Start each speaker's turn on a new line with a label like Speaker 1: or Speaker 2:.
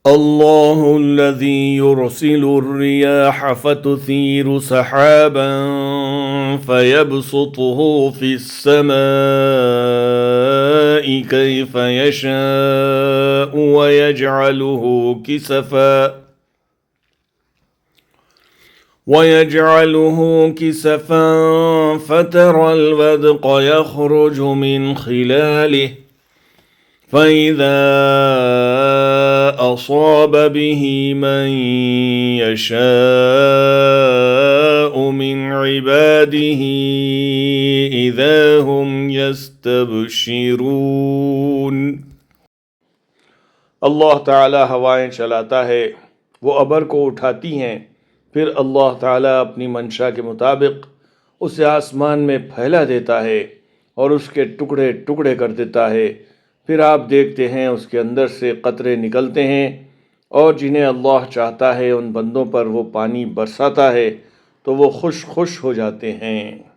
Speaker 1: الله الذي يرسل الرياح فتثير سحابا فيبسطه في السماء كيف يشاء ويجعله كسفا فترى الودق يخرج من خلاله فإذا أصاب به من يشاء من عباده إذا هم يستبشرون। अल्लाह ताला हवाएं चलाता है, वो अबर को उठाती हैं, फिर अल्लाह ताला अपनी मंशा के मुताबिक उसे आसमान में फैला देता है और उसके टुकड़े टुकड़े कर देता है। फिर आप देखते हैं उसके अंदर से कतरे निकलते हैं और जिन्हें अल्लाह चाहता है उन बंदों पर वो पानी बरसाता है तो वो खुश खुश हो जाते हैं।